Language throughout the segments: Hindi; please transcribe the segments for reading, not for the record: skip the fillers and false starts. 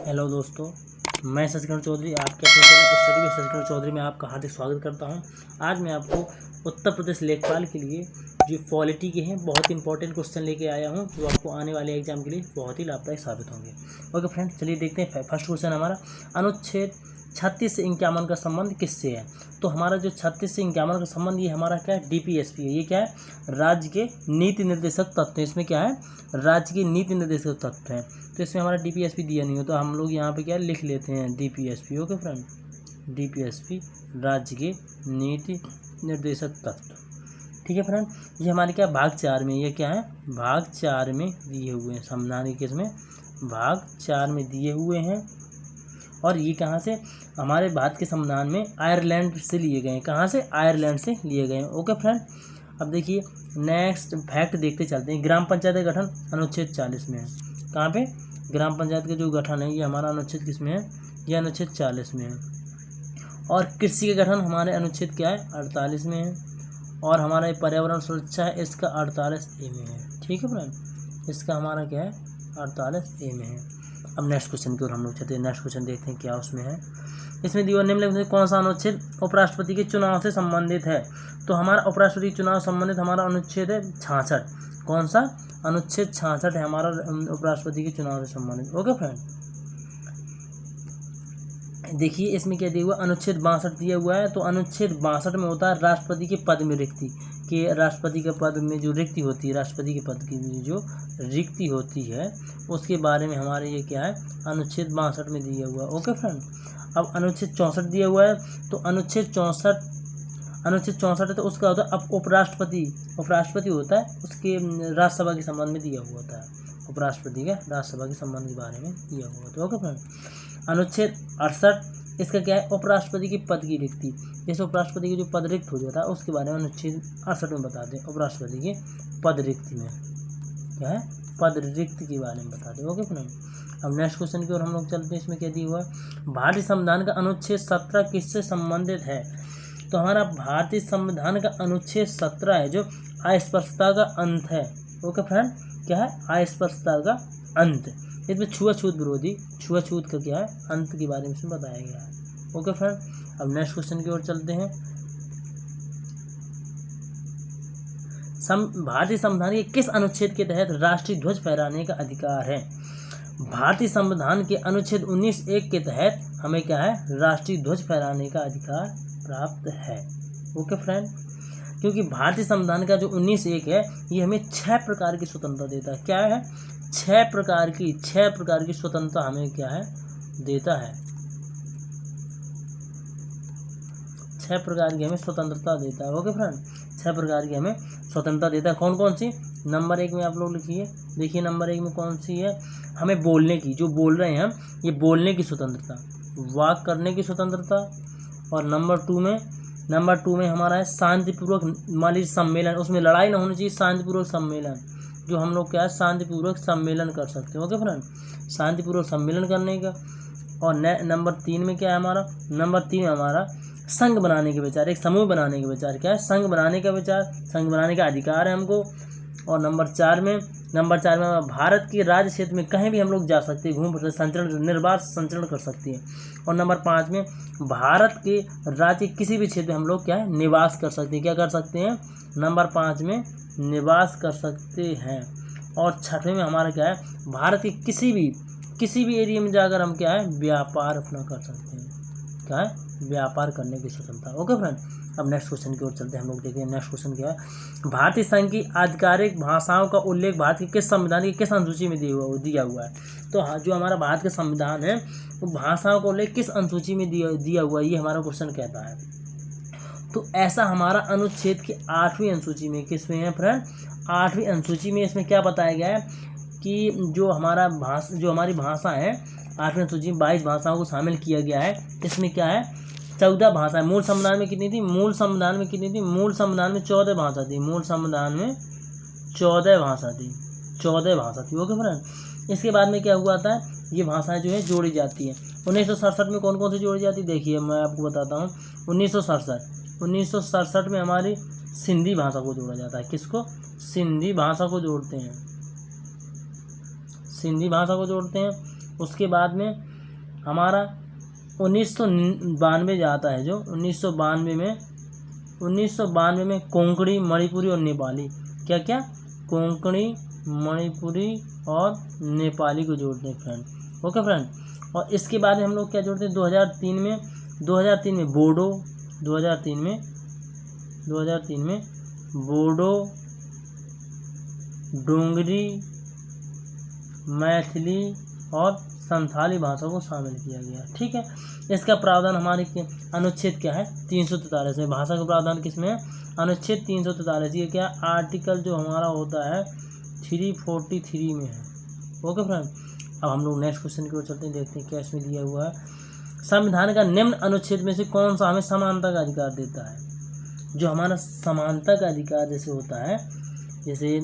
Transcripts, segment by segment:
हेलो दोस्तों, मैं शशिकरण चौधरी आपके अपने channel study with Shashikaran Chaudhary में आपका हार्दिक स्वागत करता हूं। आज मैं आपको उत्तर प्रदेश लेखपाल के लिए जो पॉलिटी के हैं बहुत इंपॉर्टेंट क्वेश्चन लेके आया हूं, जो आपको आने वाले एग्जाम के लिए बहुत ही लाभदायक साबित होंगे। ओके फ्रेंड्स, चलिए देखते हैं। फर्स्ट क्वेश्चन हमारा, अनुच्छेद 36 से 51 का संबंध किससे है? तो हमारा जो 36 से 51 का संबंध, ये हमारा क्या है? डीपीएसपी है। ये क्या है? राज्य के नीति निर्देशक तत्व है। इसमें क्या है? राज्य की नीति निर्देशक तत्व है। तो इसमें हमारा डीपीएसपी दिया नहीं हो तो हम लोग यहाँ पे क्या लिख लेते हैं, डीपीएसपी। ओके फ्रेंड, डीपीएसपी राज्य के नीति निर्देशक तत्व। ठीक है फ्रेंड, ये हमारे क्या भाग 4 में, ये क्या है? भाग 4 में दिए हुए हैं। संविधान के किसमें? भाग 4 में दिए हुए हैं। और ये कहाँ से? हमारे भारत के संविधान में आयरलैंड से लिए गए हैं। कहाँ से? आयरलैंड से लिए गए हैं। ओके फ्रेंड, अब देखिए नेक्स्ट फैक्ट देखते चलते हैं। ग्राम पंचायत का गठन अनुच्छेद 40 में है। कहाँ पे? ग्राम पंचायत का जो गठन है ये हमारा अनुच्छेद किस में है? ये अनुच्छेद 40 में है। और कृषि का गठन हमारे अनुच्छेद क्या है? 48 में है। और हमारा ये पर्यावरण सुरक्षा है, इसका 48A में है। ठीक है फ्रेंड, इसका हमारा क्या है? 48A में है। अब नेक्स्ट क्वेश्चन की ओर हम लोग चलते हैं। नेक्स्ट क्वेश्चन देखते हैं क्या उसमें है। इसमें दिया निम्नलिखित में कौन सा अनुच्छेद उपराष्ट्रपति के चुनाव से संबंधित है? तो हमारा उपराष्ट्रपति के चुनाव संबंधित हमारा अनुच्छेद है 66। कौन सा? अनुच्छेद 66 है हमारा उपराष्ट्रपति के चुनाव से संबंधित। ओके फ्रेंड, देखिए इसमें क्या दिया हुआ? अनुच्छेद 62 दिया हुआ है। तो अनुच्छेद 62 में होता है राष्ट्रपति के पद में रिक्ति, कि राष्ट्रपति के पद में जो रिक्ति होती है, राष्ट्रपति के पद की जो रिक्ति होती है उसके बारे में हमारे ये क्या है? अनुच्छेद 62 में दिया हुआ है। ओके फ्रेंड, अब अनुच्छेद 64 दिया हुआ है। तो अनुच्छेद 64 है तो उसका होता है अब उपराष्ट्रपति होता है, उसके राज्यसभा के संबंध में दिया हुआ होता है। उपराष्ट्रपति का राज्यसभा के संबंध के बारे में दिया हुआ होता है। ओके फ्रेंड, अनुच्छेद 68 इसका क्या है? उपराष्ट्रपति के पद की रिक्ति। जैसे उपराष्ट्रपति की जो पद रिक्त हो जाता है उसके बारे में अनुच्छेद 68 में बताते हैं। उपराष्ट्रपति के पद रिक्ति में क्या है? पद रिक्त के बारे में बताते हैं। ओके फ्रेंड, अब नेक्स्ट क्वेश्चन की ओर हम लोग चलते हैं। इसमें क्या दिया हुआ है? भारतीय संविधान का अनुच्छेद 17 किससे संबंधित है? तो हमारा भारतीय संविधान का अनुच्छेद 17 है जो अस्पृश्यता का अंत है। ओके फ्रेंड, क्या है? अस्पृश्यता का अंत। इसमें छुआछूत विरोधी, छुआछूत का क्या है? अंत के बारे में इसमें बताया गया है। ओके फ्रेंड, अब नेक्स्ट क्वेश्चन की ओर चलते हैं। भारतीय संविधान के किस अनुच्छेद के तहत राष्ट्रीय ध्वज फहराने का अधिकार है? भारतीय संविधान के अनुच्छेद 19(1) के तहत हमें क्या है? राष्ट्रीय ध्वज फहराने का अधिकार प्राप्त है। ओके फ्रेंड, क्योंकि भारतीय संविधान का जो 19(1) है ये हमें 6 प्रकार की स्वतंत्रता देता है। क्या है? 6 प्रकार की स्वतंत्रता हमें क्या है? देता है। 6 प्रकार की हमें स्वतंत्रता देता है। ओके फ्रेंड, 6 प्रकार की हमें स्वतंत्रता देता है। कौन कौन सी? नंबर 1 में आप लोग लिखिए। देखिए नंबर 1 में कौन सी है? हमें बोलने की, जो बोल रहे हैं हम, ये बोलने की स्वतंत्रता, वाक करने की स्वतंत्रता। और नंबर 2 में हमारा है शांतिपूर्वक मान लीजिए सम्मेलन, उसमें लड़ाई ना होनी चाहिए, शांतिपूर्वक सम्मेलन, जो हम लोग क्या है? शांतिपूर्वक सम्मेलन कर सकते हैं। ओके फ्रेंड, शांतिपूर्वक सम्मेलन करने का। और नंबर 3 में क्या है हमारा? नंबर 3 में हमारा संघ बनाने के विचार, एक समूह बनाने के विचार। क्या है? संघ बनाने का विचार, संघ बनाने का अधिकार है हमको। और नंबर 4 में भारत के राज्य क्षेत्र में कहीं भी हम लोग जा सकते हैं, घूम संचरण, निर्बाध संचरण कर सकते हैं। और नंबर 5 में भारत के राज्य के किसी भी क्षेत्र में हम लोग क्या है? निवास कर सकते हैं। क्या कर सकते हैं? नंबर 5 में निवास कर सकते हैं। और 6वें में हमारा क्या है? भारत के किसी भी एरिया में जाकर हम क्या है? व्यापार अपना कर सकते हैं। क्या है? व्यापार करने की स्वतंत्रता। ओके फ्रेंड, अब नेक्स्ट क्वेश्चन की ओर चलते हैं। हम लोग देखिए नेक्स्ट क्वेश्चन क्या है। भारतीय संघ की आधिकारिक भाषाओं का उल्लेख भारत के किस संविधान की किस अनुसूची में दिया हुआ है? तो जो हमारा भारत का संविधान है वो भाषाओं का उल्लेख किस अनुसूची में दिया हुआ है, ये हमारा क्वेश्चन कहता है। तो ऐसा हमारा अनुच्छेद की 8वीं अनुसूची में, किसमें है फ्रेंड? 8वीं अनुसूची में। इसमें क्या बताया गया है कि जो हमारी भाषा है 8वीं अनुसूची में 22 भाषाओं को शामिल किया गया है। इसमें क्या है? 14 भाषाएं। मूल संविधान में कितनी थी? मूल संविधान में 14 भाषा थी। मूल संविधान में 14 भाषा थी। ओके फ्रेंड, इसके बाद में क्या हुआ था? ये भाषाएं जो है जोड़ी जाती है। 1967 में कौन कौन सी जोड़ी जाती है? देखिए मैं आपको बताता हूँ। 1967 में हमारी सिंधी भाषा को जोड़ा जाता है। किसको? सिंधी भाषा को जोड़ते हैं। उसके बाद में हमारा 1992 जाता है, जो 1992 में कोंकणी, मणिपुरी और नेपाली, क्या क्या, कोंकणी, मणिपुरी और नेपाली को जोड़ते हैं फ्रेंड। Okay friend. और इसके बाद में हम लोग क्या जोड़ते हैं, 2003 में बोडो, 2003 में बोडो, डोंगरी, मैथिली और संथाली भाषा को शामिल किया गया। ठीक है। इसका प्रावधान हमारे अनुच्छेद क्या है, 343 में। भाषा का प्रावधान किसमें है, अनुच्छेद 343। ये क्या, आर्टिकल जो हमारा होता है 343 में है। Okay friend. अब हम लोग नेक्स्ट क्वेश्चन की ओर चलते हैं, देखते हैं क्या इसमें दिया हुआ है। संविधान का निम्न अनुच्छेद में से कौन सा हमें समानता का अधिकार देता है। जो हमारा समानता का अधिकार जैसे होता है, जैसे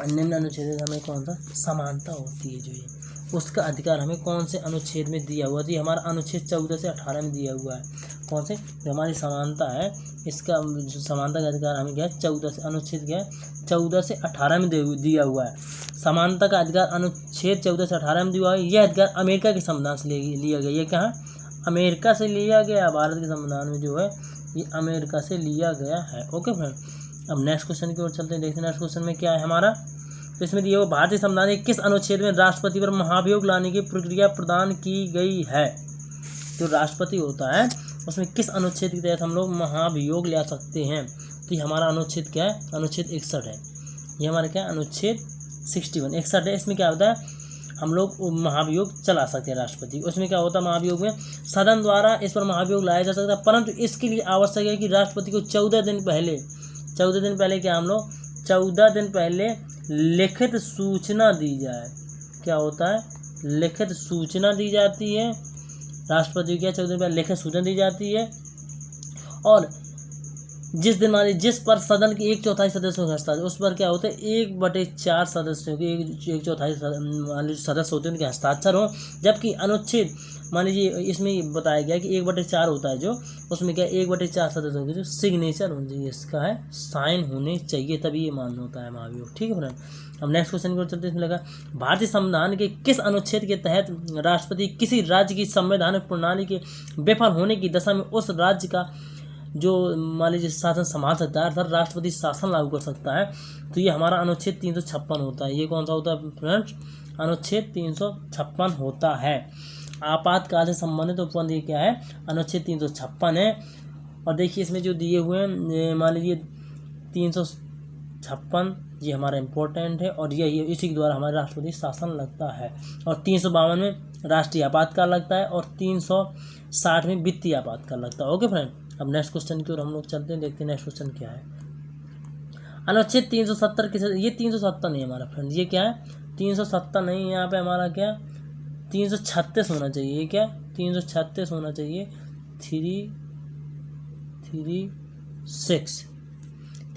निम्न अनुच्छेद में हमें कौन सा समानता होती है, जो ये उसका अधिकार हमें कौन से अनुच्छेद में दिया हुआ है, तो हमारा अनुच्छेद 14 से 18 में दिया हुआ है। कौन से, जो हमारी समानता है, इसका जो समानता का अधिकार हमें क्या है, 14 से, अनुच्छेद क्या है 14 से 18 में दिया हुआ है। समानता का अधिकार अनुच्छेद 14 से 18 में दिया हुआ है। यह अधिकार अमेरिका के संविधान से लिया गया। ये क्या है, अमेरिका से लिया गया। भारत के संविधान में जो है ये अमेरिका से लिया गया है। Okay friend. अब नेक्स्ट क्वेश्चन की ओर चलते हैं, देखते हैं नेक्स्ट क्वेश्चन में क्या है हमारा। तो इसमें दिया हुआ भारतीय संविधान के किस अनुच्छेद में राष्ट्रपति पर महाभियोग लाने की प्रक्रिया प्रदान की गई है। जो राष्ट्रपति होता है उसमें किस अनुच्छेद के तहत हम लोग महाभियोग ला सकते हैं, तो ये हमारा अनुच्छेद क्या है, अनुच्छेद 61 है। ये हमारा क्या है, अनुच्छेद 61 है। इसमें क्या होता है, हम लोग महाभियोग चला सकते हैं राष्ट्रपति। उसमें क्या होता है, महाभियोग में सदन द्वारा इस पर महाभियोग लाया जा सकता है, परंतु इसके लिए आवश्यक है कि राष्ट्रपति को 14 दिन पहले क्या, हम लोग 14 दिन पहले लिखित सूचना दी जाए। क्या होता है, लिखित सूचना दी जाती है। राष्ट्रपति क्या 14 दिन पहले लिखित सूचना दी जाती है। और जिस दिन जिस पर सदन के 1/4 सदस्यों का हस्ताक्षर, उस पर क्या होता है 1/4 सदस्यों के 1/4 सदस्य होते हैं उनके हस्ताक्षर हो। जबकि अनुच्छेद मान लीजिए इसमें बताया गया कि 1/4 होता है, जो उसमें क्या 1/4 सदस्यों के जो सिग्नेचर होनी चाहिए, इसका है साइन होने चाहिए, तभी ये मान्य होता है महाभियोग। ठीक है फ्रेंड। अब नेक्स्ट क्वेश्चन को चलते हैं। इसमें लगा भारतीय संविधान के किस अनुच्छेद के तहत राष्ट्रपति किसी राज्य की संवैधानिक प्रणाली के विफल होने की दशा में उस राज्य का जो मान लीजिए शासन संभाल सकता है, अर्थात राष्ट्रपति शासन लागू कर सकता है, तो ये हमारा अनुच्छेद 356 होता है। ये कौन सा होता है फ्रेंड्स, अनुच्छेद 356 होता है। आपातकाल से संबंधित उपबंध ये क्या है, अनुच्छेद 356 है। और देखिए इसमें जो दिए हुए हैं, मान लीजिए 356 ये हमारा इम्पोर्टेंट है, और ये इसी के द्वारा हमारे राष्ट्रपति शासन लगता है। और 352 में राष्ट्रीय आपातकाल लगता है, और 360 में वित्तीय आपातकाल लगता है। Okay friend. अब नेक्स्ट क्वेश्चन की ओर हम लोग चलते हैं, देखते हैं नेक्स्ट क्वेश्चन क्या है। अनुच्छेद 370 किस, ये 370 नहीं हमारा फ्रेंड, ये क्या है 370 नहीं, यहाँ पे हमारा क्या 336 होना चाहिए। ये क्या 336 होना चाहिए,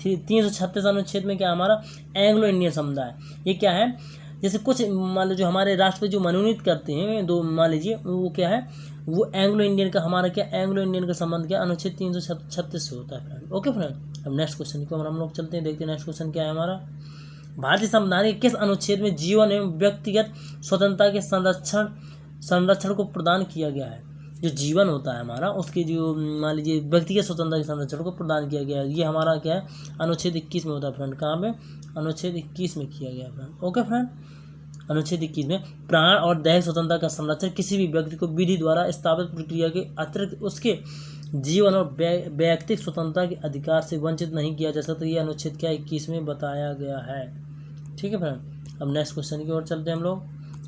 336 अनुच्छेद में क्या हमारा एंग्लो इंडियन समुदाय। ये क्या है, जैसे कुछ मान लो जो हमारे राष्ट्रपति जो मनोनीत करते हैं, दो मान लीजिए वो क्या है, वो एंग्लो इंडियन का हमारा क्या एंग्लो इंडियन का संबंध क्या अनुच्छेद 336 से होता है फ्रेंड। Okay friend. अब नेक्स्ट क्वेश्चन को हम लोग चलते हैं, देखते हैं नेक्स्ट क्वेश्चन क्या है हमारा। भारतीय संविधान के किस अनुच्छेद में जीवन एवं व्यक्तिगत स्वतंत्रता के संरक्षण को प्रदान किया गया है। जो जीवन होता है हमारा, उसके जो मान लीजिए व्यक्तिगत स्वतंत्रता के संरक्षण को प्रदान किया गया है, ये हमारा क्या है अनुच्छेद 21 में होता है फ्रेंड। कहाँ पे, अनुच्छेद 21 में किया गया फ्रेंड। Okay friend. अनुच्छेद 21 में प्राण और दैहिक स्वतंत्रता का संरक्षण किसी भी व्यक्ति को विधि द्वारा स्थापित प्रक्रिया के अतिरिक्त उसके जीवन और व्यक्तिगत स्वतंत्रता के अधिकार से वंचित नहीं किया जा सकता। ये अनुच्छेद क्या 21 में बताया गया है। ठीक है फ्रेंड। अब नेक्स्ट क्वेश्चन की ओर चलते हैं हम लोग,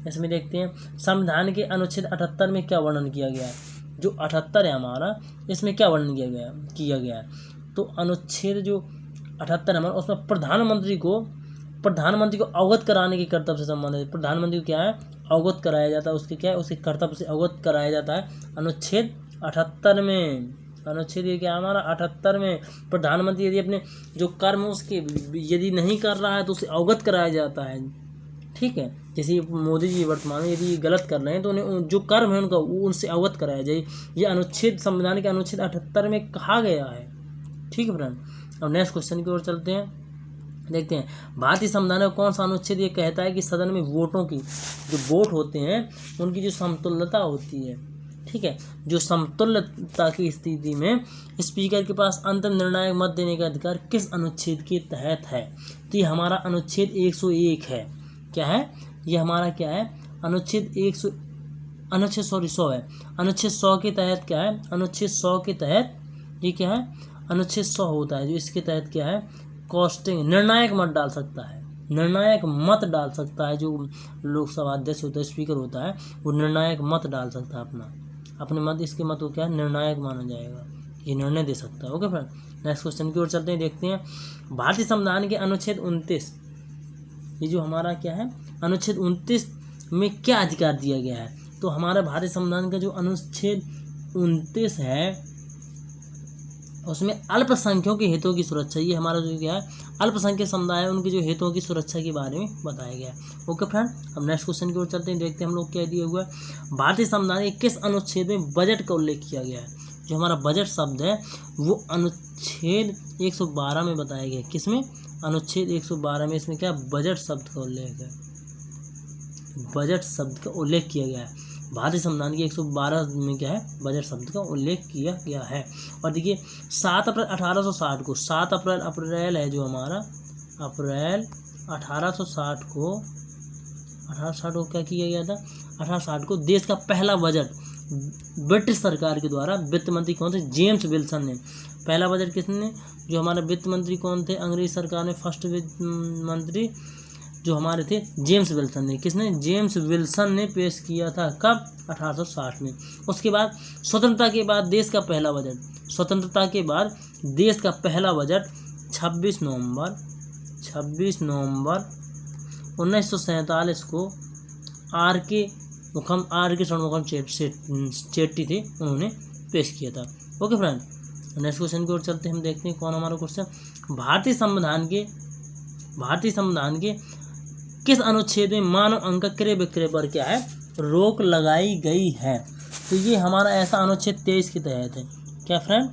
इसमें देखते हैं संविधान के अनुच्छेद 78 में क्या वर्णन किया गया है। जो 78 है हमारा, इसमें क्या वर्णन किया गया है। तो अनुच्छेद जो 78 है हमारा, उसमें प्रधानमंत्री को अवगत कराने के कर्तव्य से संबंधित, प्रधानमंत्री को क्या है अवगत कराया जाता है, उसके क्या है उसके कर्तव्य से अवगत कराया जाता है अनुच्छेद 78 में। अनुच्छेद ये क्या हमारा 78 में प्रधानमंत्री यदि अपने जो कर्म उसके यदि नहीं कर रहा है तो उसे अवगत कराया जाता है। ठीक है। जैसे मोदी जी वर्तमान में यदि गलत कर रहे हैं तो उन्हें जो कर्म है उनका उनसे अवगत कराया जाए। ये अनुच्छेद संविधान के अनुच्छेद 78 में कहा गया है। ठीक है फ्रेंड। अब नेक्स्ट क्वेश्चन की ओर चलते हैं। देखते हैं भारतीय संविधान का कौन सा अनुच्छेद ये कहता है कि सदन में वोटों की जो वोट होते हैं उनकी जो समतुल्यता होती है, ठीक है, जो समतुल्यता की स्थिति में स्पीकर के पास अंतिम निर्णायक मत देने का अधिकार किस अनुच्छेद के तहत है। तो ये हमारा अनुच्छेद 101 है। क्या है ये हमारा, क्या है, अनुच्छेद 100 है। अनुच्छेद 100 के तहत क्या है, अनुच्छेद 100 के तहत ये क्या है, अनुच्छेद 100 होता है जो इसके तहत क्या है, कॉस्टिंग निर्णायक मत डाल सकता है, निर्णायक मत डाल सकता है। जो लोकसभा अध्यक्ष होता है, स्पीकर होता है, वो निर्णायक मत डाल सकता है अपने मत, इसके मत को क्या है, निर्णायक माना जाएगा, ये निर्णय दे सकता है। ओके फ्रेंड, नेक्स्ट क्वेश्चन की ओर चलते हैं, देखते हैं भारतीय संविधान के अनुच्छेद 29, ये जो हमारा क्या है, अनुच्छेद 29 में क्या अधिकार दिया गया है। तो हमारा भारतीय संविधान का जो अनुच्छेद 29 है उसमें अल्पसंख्यकों के हितों की सुरक्षा, ये हमारा जो क्या है, अल्पसंख्यक समुदाय है उनके जो हितों की सुरक्षा के बारे में बताया गया है। ओके फ्रेंड, अब नेक्स्ट क्वेश्चन की ओर चलते हैं, देखते हैं हम लोग क्या दिया हुआ है। भारतीय संविधान के किस अनुच्छेद में बजट का उल्लेख किया गया है। जो हमारा बजट शब्द है वो अनुच्छेद 112 में बताया गया है। किसमें, अनुच्छेद 112 में, इसमें क्या, बजट शब्द का उल्लेख है, बजट शब्द का उल्लेख किया गया है। भारतीय संविधान के 112 में क्या है, बजट शब्द का उल्लेख किया गया है। और देखिए 7 अप्रैल 1860 को, 7 अप्रैल है जो हमारा, अप्रैल 1860 को क्या किया गया था, 1860 को देश का पहला बजट ब्रिटिश सरकार के द्वारा, वित्त मंत्री कौन थे, जेम्स विल्सन ने। पहला बजट किसने, जो हमारे वित्त मंत्री कौन थे, अंग्रेज सरकार में फर्स्ट वित्त मंत्री जो हमारे थे जेम्स विल्सन ने। किसने, जेम्स विल्सन ने पेश किया था। कब, 1860 में। उसके बाद स्वतंत्रता के बाद देश का पहला बजट, स्वतंत्रता के बाद देश का पहला बजट 26 नवंबर 1947 को आर के षणमुखम चेट्टी थे, उन्होंने पेश किया था। ओके फ्रेंड, नेक्स्ट क्वेश्चन की ओर चलते हैं, हम देखते हैं कौन हमारा क्वेश्चन। भारतीय संविधान के किस अनुच्छेद में मानव अंग का क्रय विक्रय पर क्या है, रोक लगाई गई है। तो ये हमारा ऐसा अनुच्छेद 23 के तहत है। क्या फ्रेंड,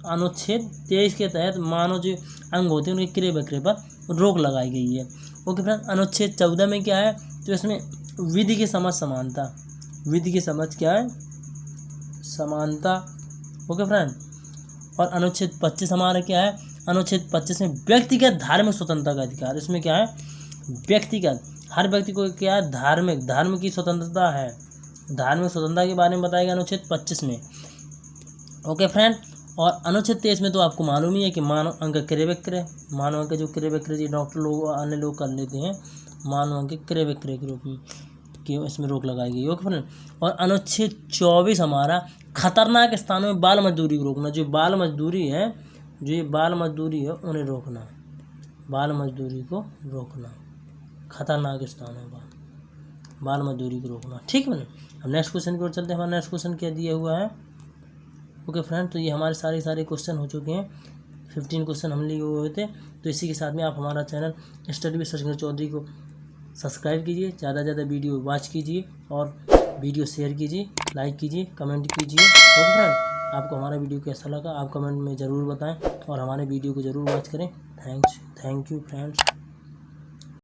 अनुच्छेद 23 के तहत मानव जो अंग होते हैं उनके क्रय विक्रय पर रोक लगाई गई है। ओके फ्रेंड, अनुच्छेद 14 में क्या है, तो इसमें विधि की समझ समानता, विधि की समझ क्या है, समानता। ओके फ्रेंड, और अनुच्छेद 25 हमारा क्या है, अनुच्छेद 25 में व्यक्तिगत धार्मिक स्वतंत्रता का अधिकार। इसमें क्या है, व्यक्तिगत, हर व्यक्ति को क्या है, धर्म की स्वतंत्रता है, धार्मिक स्वतंत्रता के बारे में बताया गया अनुच्छेद 25 में। ओके फ्रेंड, और अनुच्छेद 23 में तो आपको मालूम ही है कि मानव अंग का क्रय विक्रय, मानव अंग के जो क्रय विक्रय डॉक्टर लोग अन्य लोग कर लेते हैं, मानव अंग के क्रय विक्रय के रूप में कि इसमें रोक लगाई गई। ओके फ्रेंड, और अनुच्छेद 24 हमारा खतरनाक स्थानों में बाल मजदूरी को रोकना। जो बाल मजदूरी है उन्हें रोकना, बाल मजदूरी को रोकना, खतरनाक स्थानों पर बाल मजदूरी को रोकना। ठीक है, हम नेक्स्ट क्वेश्चन की ओर चलते हैं। हमारा नेक्स्ट क्वेश्चन क्या दिया हुआ है। ओके फ्रेंड, तो ये हमारे सारे क्वेश्चन हो चुके हैं, 15 क्वेश्चन हम लिए हुए थे। तो इसी के साथ में आप हमारा channel study with Shashikant Chaudhary को सब्सक्राइब कीजिए, ज़्यादा से ज़्यादा वीडियो वॉच कीजिए और वीडियो शेयर कीजिए, लाइक कीजिए, कमेंट कीजिए। ओके फ्रेंड, आपको हमारा वीडियो कैसा लगा आप कमेंट में ज़रूर बताएं और हमारे वीडियो को ज़रूर वॉच करें। Thank you friends.